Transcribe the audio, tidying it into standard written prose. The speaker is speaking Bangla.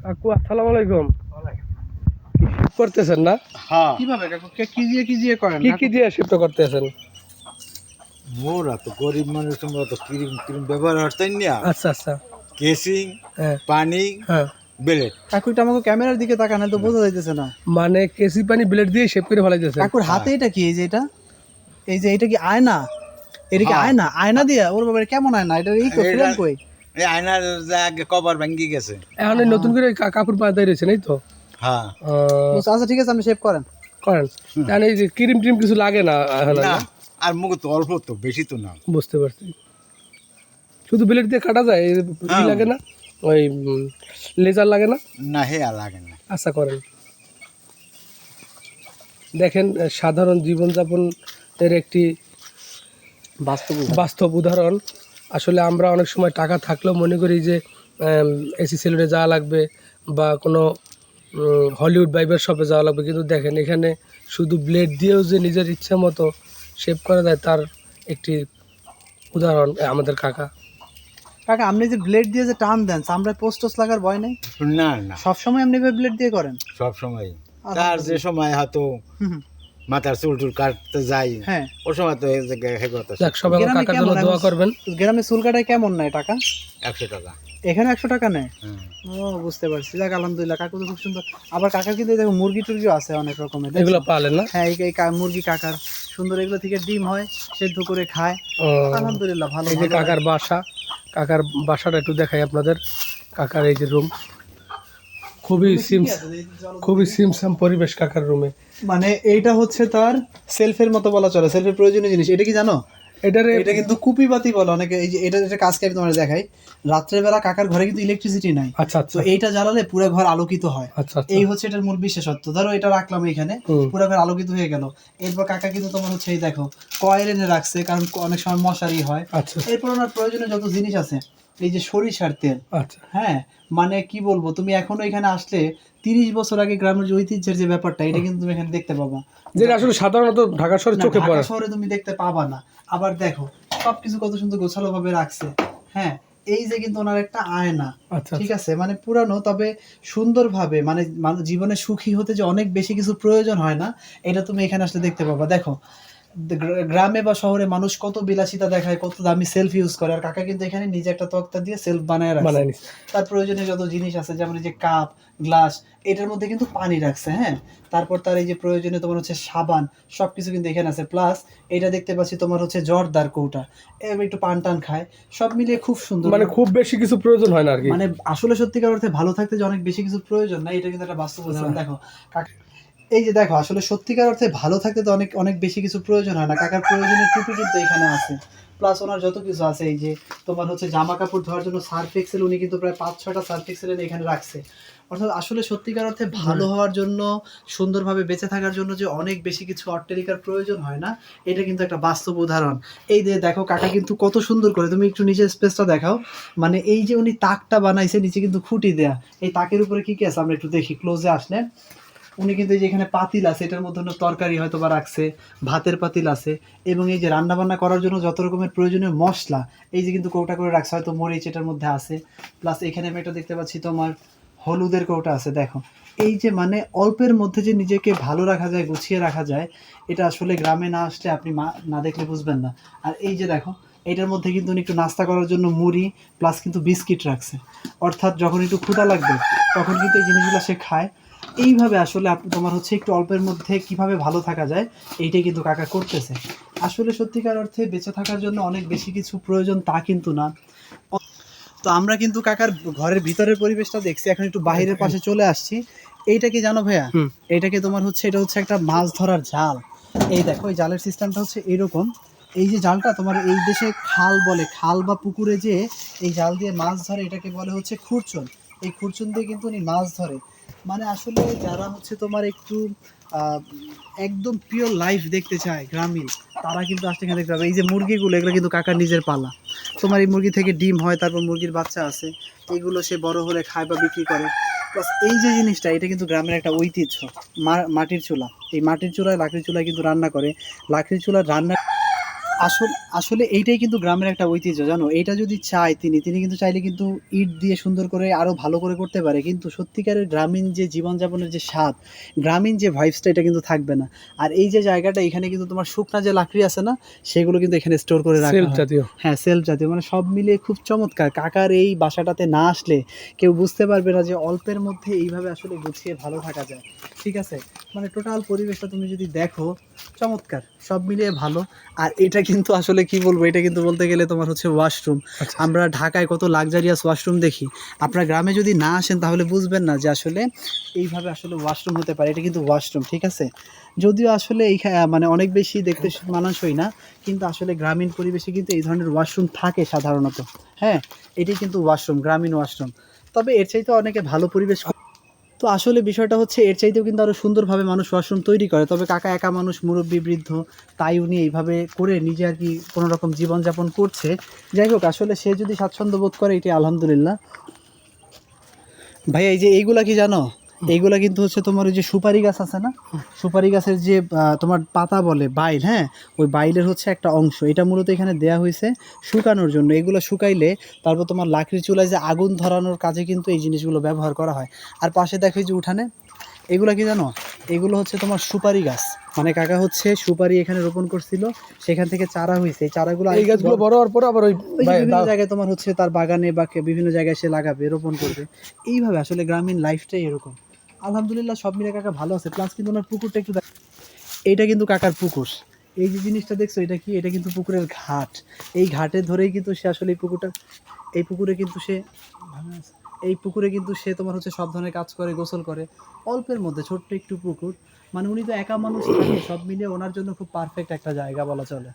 কাকু আসসালামু আলাইকুম। শিফট করতেছেন না? হ্যাঁ, কিভাবে কাকু কি দিয়ে করেন কি কাকু? কি দিয়ে শিফট করতেছেন? মোরা তো গরিব মানুষ, তোমরা তো ক্রিম ক্রিম ব্যবহার করতেন না। আচ্ছা আচ্ছা। কেসিং, হ্যাঁ পানি, হ্যাঁ। বেলেট। কাকু এটা আমাকে ক্যামেরার দিকে তাকান, তো বোঝা যাইতেছে না। মানে কেসি পানি ব্লেড দিয়ে শেপ করে ফেলাইতেছেন? কাকুর হাতে এটা কি? এই যে এটা কি আয়না? এটা কি হ্যাঁ। আয়না? আয়না দিয়া? ওর বাবা, এটা কেমন আয়না? এটা এই ফ্রেম কই? এই আয়নার যে আগে কভার ভেঙে গেছে। এখন এই নতুন করে কাপড় পাতাই রয়েছে এই তো? হ্যাঁ। আচ্ছা ঠিক আছে, আপনি শেভ করেন। করেন। মানে এই যে ক্রিম টিম কিছু লাগে না এখন আর না, না? আর মুখ তো অল্প, তো বেশি তো না। বুঝতে পারছি। শুধু ব্লেড দিয়ে কাটা যায়, ই হ্যাঁ। লাগে না? ওই লেজার লাগে না? না, হে আর লাগে না। আশা করেন। দেখেন, সাধারণ জীবনযাপনের একটি বাস্তব উদাহরণ। আসলে আমরা অনেক সময় টাকা থাকলেও মনে করি যে এসি সেলুনে যাওয়া লাগবে বা কোনো হলিউড বাইবার শপে যাওয়া লাগবে, কিন্তু দেখেন এখানে শুধু ব্লেড দিয়েও যে নিজের ইচ্ছে মতো শেভ করা যায় তার একটি উদাহরণ আমাদের কাকা। কাকা, আপনি যে ব্লেড দিয়ে যে টান দেন, চামড়ায় পোস্টস লাগার ভয় নেই? না না, সবসময় আপনি ব্লেড দিয়ে করেন? সব সময়। তার যে সময় হয়তো হুম হুম। মাথার চুল টুল কাটতে যাই, হ্যাঁ। ওই সময় তো এই জায়গায় হে করতে যাক, সবাই আমার গ্রামে কাকার জন্য কেমন? দোয়া করবেন। গ্রামে চুল কাটায় কেমন নেয় টাকা? 100 টাকা। এখানে 100 টাকা নেয়? হ্যাঁ। ও, বুঝতে পারছি। যাক, আলহামদুলিল্লাহ, কাকু তো খুব সুন্দর। আবার কাকার কিন্তু দেখো মুরগি টুরগিও আছে অনেক রকমের, দেখছো? এগুলো পালেন না? হ্যাঁ, মুরগি কাকার সুন্দর, এগুলো থেকে ডিম হয়, সেদ্ধ করে খায়। ও, আলহামদুলিল্লাহ, ভালো এই যে ভালো। কাকার বাসা, কাকার বাসাটা একটু দেখাই আপনাদের। কাকার এই যে রুম, খুবই সিমসাম পরিবেশ কাকার রুমে। মানে এইটা হচ্ছে তার সেলফের মতো বলা চলে, সেলফের প্রয়োজনীয় জিনিস। এটা কি জানো? এটারে এটা কিন্তু কুপিবাতি বলে অনেকে। এই যে এটা কাজকে আমি তোমার দেখাই। রাত্রের বেলা কাকার ঘরে কিন্তু ইলেকট্রিসিটি নাই, আচ্ছা তো আচ্ছা এইটা জ্বালালে পুরো ঘর আলোকিত হয়। আচ্ছা আচ্ছা। এই হচ্ছে এটার মূল বিশেষত্ব। ধরো এটা রাখলাম এখানে, পুরো ঘর আলোকিত হয়ে গেল। এরপর কাকা কিন্তু তোমার হচ্ছে এই দেখো কয়েল এনে রাখছে, কারণ অনেক সময় মশারি হয়। আচ্ছা এরপর ওনার প্রয়োজনীয় যত জিনিস আছে, এই যে সরিষার তেল। আচ্ছা। হ্যাঁ, মানে কি বলবো, তুমি এখনো এখানে আসলে 30 বছর আগে গ্রামের যে ঐতিহ্যের যে ব্যাপারটা, এটা কিন্তু তুমি এখানে দেখতে পাবা, যেটা আসলে সাধারণত ঢাকা শহরে না, চোখে ঢাকা পড়ে। শহরে তুমি দেখতে পাবা না। আবার দেখো সবকিছু কত সুন্দর গোছালো ভাবে রাখছে। হ্যাঁ, এই যে কিন্তু ওনার একটা আয়না, আচ্ছা ঠিক আছে, মানে পুরানো তবে সুন্দর ভাবে, মানে জীবনে সুখী হতে যে অনেক বেশি কিছু প্রয়োজন হয় না, এটা তুমি এখানে আসলে দেখতে পাবা। দেখো গ্রামে বা শহরে মানুষ কত বিলাসিতা দেখায়, কত দামি সেলফ ইউজ করে, আর কাকা কিন্তু এখানে নিজে একটা তক্তা দিয়ে সেলফ বানায় রাখছে। বানায় নিছে। তার প্রয়োজনীয় যত জিনিস আছে, যেমন এই যে কাপ, গ্লাস, এটার মধ্যে কিন্তু পানি রাখছে। হ্যাঁ, তারপর তার এই যে প্রয়োজনীয় তোমার হচ্ছে সাবান, সবকিছু কিন্তু এখানে আছে। প্লাস এটা দেখতে পাচ্ছি তোমার হচ্ছে জর্দার কৌটা, এবার একটু পান টান খায়, সব মিলিয়ে খুব সুন্দর। মানে খুব বেশি কিছু প্রয়োজন হয় না আর কি। মানে আসলে সত্যিকার অর্থে ভালো থাকতে যে অনেক বেশি কিছু প্রয়োজন না, এটা কিন্তু একটা বাস্তব উদাহরণ। দেখো এই যে দেখো, আসলে সত্যিকার অর্থে ভালো থাকতে তো অনেক অনেক বেশি কিছু প্রয়োজন হয় না। কাকার প্রয়োজনীয় টুপি কিন্তু এখানে আছে, প্লাস ওনার যত কিছু আছে, এই যে তোমার হচ্ছে জামা কাপড় ধোয়ার জন্য সার্ফ এক্সেল, উনি কিন্তু প্রায় 5-6টা সার্ফ এক্সেল এখানে রাখছে। অর্থাৎ আসলে সত্যিকার অর্থে ভালো হওয়ার জন্য, সুন্দরভাবে বেঁচে থাকার জন্য যে অনেক বেশি কিছু অট্টালিকার প্রয়োজন হয় না, এটা কিন্তু একটা বাস্তব উদাহরণ। এই যে দেখো কাকা কিন্তু কত সুন্দর করে, তুমি একটু নিচের স্পেসটা দেখাও। মানে এই যে উনি তাকটা বানাইছে, নিচে কিন্তু খুঁটি দেয়া। এই তাকের উপরে কি কি আছে আমরা একটু দেখি ক্লোজে আসলে। উনি কিন্তু এই যে এখানে পাতিল আছে, এটার মধ্যে তরকারি হয়তো বা রাখছে, ভাতের পাতিল আছে, এবং এই যে রান্না বান্না করার জন্য যত রকমের প্রয়োজনীয় মশলা, এই যে কিন্তু কৌটা করে রাখছে, হয়তো মরিচ এটার মধ্যে আছে। প্লাস এখানে আমি একটা দেখতে পাচ্ছি তোমার হলুদের কৌটা আছে। দেখো এই যে মানে অল্পের মধ্যে যে নিজেকে ভালো রাখা যায়, গুছিয়ে রাখা যায়, এটা আসলে গ্রামে না আসলে আপনি না দেখলে বুঝবেন না। আর এই যে দেখো এটার মধ্যে কিন্তু উনি একটু নাস্তা করার জন্য মুড়ি প্লাস কিন্তু বিস্কিট রাখছে, অর্থাৎ যখন একটু ক্ষুধা লাগবে তখন কিন্তু এই জিনিসগুলো সে খায়। এইভাবে আসলে আপনি তোমার হচ্ছে একটু অল্পের মধ্যে কিভাবে ভালো থাকা যায়, এইটাই কিন্তু কাকা করতেছে। আসলে সত্যিকার অর্থে বেঁচে থাকার জন্য অনেক বেশি কিছু প্রয়োজন তা কিন্তু না। তো আমরা কিন্তু কাকার ঘরের ভিতরের পরিবেশটা দেখছি, এখন একটু বাইরের পাশে চলে আসছি। এইটা কি জানো ভাইয়া? এইটাকে তোমার হচ্ছে, এটা হচ্ছে একটা মাছ ধরার জাল। এই দেখো এই জালের সিস্টেমটা হচ্ছে এরকম। এই যে জালটা তোমার এই দেশে খাল বলে, খাল বা পুকুরে যে এই জাল দিয়ে মাছ ধরে, এটাকে বলে হচ্ছে খুরচন। এই খুরচন দিয়ে কিন্তু উনি মাছ ধরে। মানে আসলে যারা হচ্ছে তোমার একটু একদম পিওর লাইফ দেখতে চায় গ্রামীণ, তারা কিন্তু আসলে এখানে দেখতে পাবে। এই যে মুরগিগুলো, এগুলো কিন্তু কাকার নিজের পালা। তোমার এই মুরগি থেকে ডিম হয়, তারপর মুরগির বাচ্চা আছে, এইগুলো সে বড় হলে খায় বা বিক্রি করে। প্লাস এই যে জিনিসটা, এটা কিন্তু গ্রামের একটা ঐতিহ্য, মাটির চুলা। এই মাটির চুলায়, লাকড়ির চুলায় কিন্তু রান্না করে। লাকড়ির চুলার রান্না আসলে আসলে এইটাই কিন্তু গ্রামের একটা ঐতিহ্য, জানো। এইটা যদি চায় তিনি কিন্তু চাইলে কিন্তু ইট দিয়ে সুন্দর করে আরো ভালো করে করতে পারে, কিন্তু সত্যিকারের গ্রামীণ যে জীবনযাপনের যে স্বাদ, গ্রামীণ যে ভাইবসটা, এটা কিন্তু থাকবে না। আর এই যে জায়গাটা, এখানে কিন্তু তোমার শুকনা যে লাকড়ি আছে না, সেগুলো কিন্তু এখানে স্টোর করে রাখা সেলফ হয়। জাতীয়। হ্যাঁ, সেলফ জাতীয়, মানে সব মিলিয়ে খুব চমৎকার। কাকার এই বাসাটাতে না আসলে কেউ বুঝতে পারবে না যে অল্পের মধ্যে এইভাবে আসলে গুছিয়ে ভালো থাকা যায়। ঠিক আছে, মানে টোটাল পরিবেশটা তুমি যদি দেখো, চমৎকার, সব মিলিয়ে ভালো। আর এটা কিন্তু আসলে কি বলবো, এটা কিন্তু বলতে গেলে তোমার হচ্ছে ওয়াশরুম। আচ্ছা আমরা ঢাকায় কত লাক্সারিয়াস ওয়াশরুম দেখি, আপনার গ্রামে যদি না আসেন তাহলে বুঝবেন না যে আসলে এইভাবে আসলে ওয়াশরুম হতে পারে। এটা কিন্তু ওয়াশরুম, ঠিক আছে। যদিও আসলে এই মানে অনেক বেশি দেখতে মানানসই না, কিন্তু আসলে গ্রামীণ পরিবেশে কিন্তু এই ধরনের ওয়াশরুম থাকে সাধারণত। হ্যাঁ, এটি কিন্তু ওয়াশরুম, গ্রামীণ ওয়াশরুম। তবে এর চাইতে অনেকে ভালো পরিবেশ। তো আসলে বিষয়টা হচ্ছে, এর চাইতেও কিন্তু আরও সুন্দরভাবে মানুষ ওয়াশরুম তৈরি করে। তবে কাকা একা মানুষ, মুরব্বী, বৃদ্ধ, তাই উনি এইভাবে করে নিজে আর কি কোনো রকম জীবনযাপন করছে। যাই হোক, আসলে সে যদি স্বাচ্ছন্দ্য বোধ করে, এটি আলহামদুলিল্লাহ। ভাইয়া, এই যে এইগুলা কি জানো, এইগুলা কিন্তু হচ্ছে তোমার ওই যে সুপারি গাছ আছে না, সুপারি গাছের যে তোমার পাতা বলে বাইল, হ্যাঁ, ওই বাইলের হচ্ছে একটা অংশ। এটা মূলত এখানে দেয়া হয়েছে শুকানোর জন্য। এগুলো শুকাইলে তারপর তোমার লাকড়ি চুলায় যে আগুন ধরানোর কাজে কিন্তু এই জিনিসগুলো ব্যবহার করা হয়। আর পাশে দেখো এই যে উঠানে, এগুলা কি জানো, এগুলো হচ্ছে তোমার সুপারি গাছ। মানে কাকা হচ্ছে সুপারি এখানে রোপণ করছিল, সেখান থেকে চারা হয়েছে। এই চারাগুলো এই গাছগুলো বড় হওয়ার পর আবার ওই ওই যে বিভিন্ন জায়গায় তোমার হচ্ছে তার বাগানে বা বিভিন্ন জায়গায় সে লাগাবে, রোপণ করবে। এইভাবে আসলে গ্রামীণ লাইফটাই এরকম। আলহামদুলিল্লাহ, সব মিলে কাকা ভালো আছে। প্লাস কিন্তু ওনার পুকুরটা একটু এইটা কিন্তু কাকার পুকুর। এই যে জিনিসটা দেখছো, এটা কি, এটা কিন্তু পুকুরের ঘাট। এই ঘাটে ধরেই কিন্তু সে আসলে এই পুকুরটা, এই পুকুরে কিন্তু সে এই পুকুরে কিন্তু সে তোমার হচ্ছে সব ধরনের কাজ করে, গোসল করে অল্পের মধ্যে, ছোট্ট একটু পুকুর। মানে উনি তো একা মানুষ থাকে, সব মিলিয়ে ওনার জন্য খুব পারফেক্ট একটা জায়গা বলা চলে।